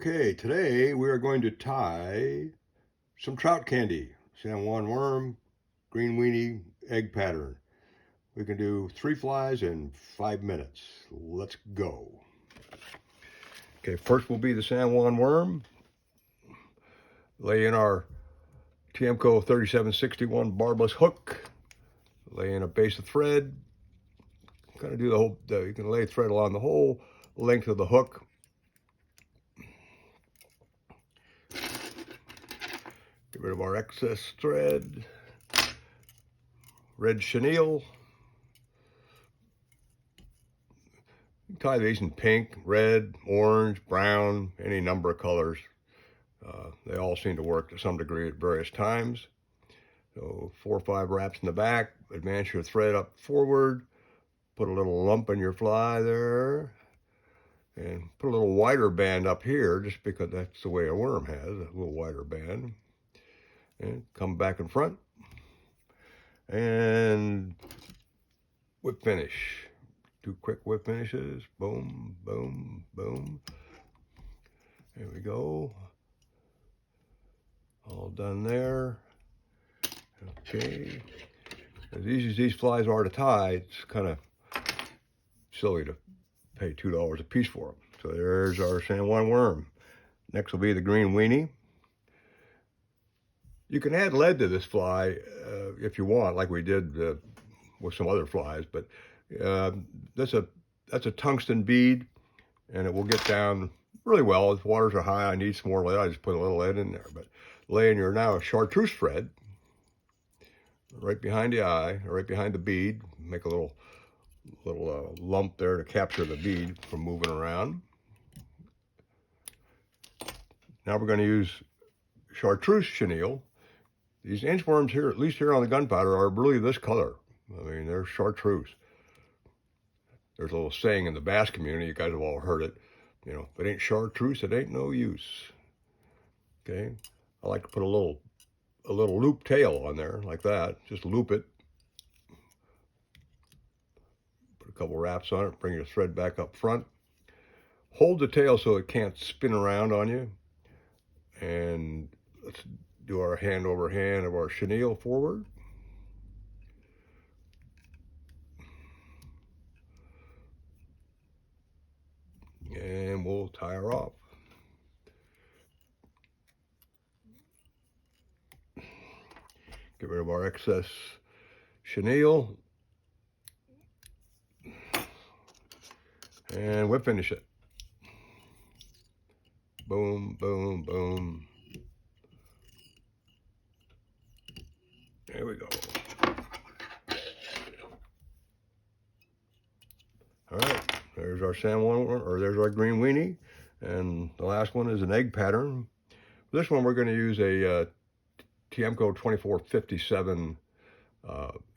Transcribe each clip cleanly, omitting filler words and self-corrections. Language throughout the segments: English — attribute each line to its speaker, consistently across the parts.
Speaker 1: Okay, today we are going to tie some trout candy. Juan Worm, green weenie, egg pattern. We can do 3 flies in 5 minutes. Let's go. Okay, first will be the San Juan worm. Lay in our TMCO 3761 barbless hook. Lay in a base of thread. Kind of do the whole, you can lay thread along the whole length of the hook. Get rid of our excess thread. Red chenille. Tie these in pink, red, orange, brown, any number of colors. They all seem to work to some degree at various times. So 4 or 5 wraps in the back, advance your thread up forward, put a little lump in your fly there, and put a little wider band up here just because that's the way a worm has, a little wider band. And come back in front and whip finish. 2 quick whip finishes. Boom, boom, boom. There we go. All done there. Okay. As easy as these flies are to tie, it's kind of silly to pay $2 a piece for them. So there's our San Juan worm. Next will be the green weenie. You can add lead to this fly if you want, like we did with some other flies, but that's a tungsten bead, and it will get down really well. If waters are high, I need some more lead. I just put a little lead in there. But lay in your now chartreuse thread right behind the eye, right behind the bead. Make a little lump there to capture the bead from moving around. Now we're going to use chartreuse chenille. These inchworms here, at least here on the gunpowder, are really this color. I mean, they're chartreuse. There's a little saying in the bass community, you guys have all heard it, you know, if it ain't chartreuse, it ain't no use. Okay, I like to put a little loop tail on there like that. Just loop it. Put a couple wraps on it, bring your thread back up front. Hold the tail so it can't spin around on you. And let's do our hand over hand of our chenille forward. And we'll tie her off. Get rid of our excess chenille. And whip finish it. Boom, boom, boom. There we go. All right, there's our San Juan, or there's our green weenie. And the last one is an egg pattern. This one we're going to use a TMCO 2457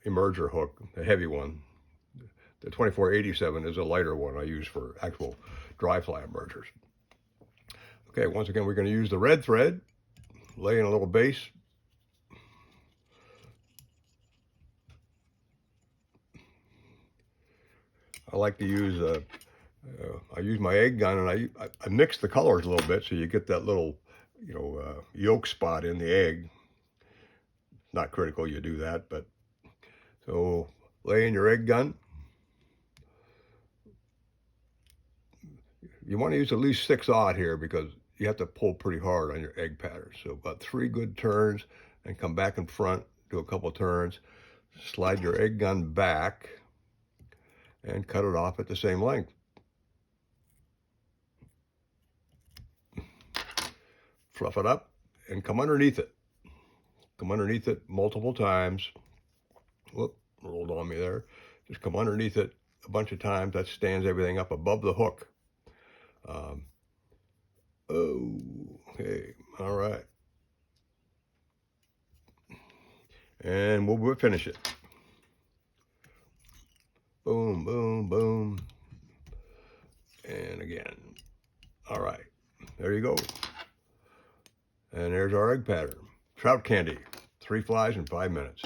Speaker 1: emerger hook, the heavy one. The 2487 is a lighter one I use for actual dry fly emergers. Okay, once again, we're going to use the red thread, lay in a little base. I like to use, I use my egg gun, and I mix the colors a little bit so you get that little, yolk spot in the egg. Not critical you do that, but so lay in your egg gun. You want to use at least 6/0 here because you have to pull pretty hard on your egg pattern. So about 3 good turns and come back in front, do a couple turns, slide your egg gun back and cut it off at the same length. Fluff it up and come underneath it. Come underneath it multiple times. Whoop, rolled on me there. Just come underneath it a bunch of times. That stands everything up above the hook. Okay, all right. And we'll finish it. Boom, boom, boom. And again. All right, there you go. And there's our egg pattern. Trout candy, 3 flies in 5 minutes.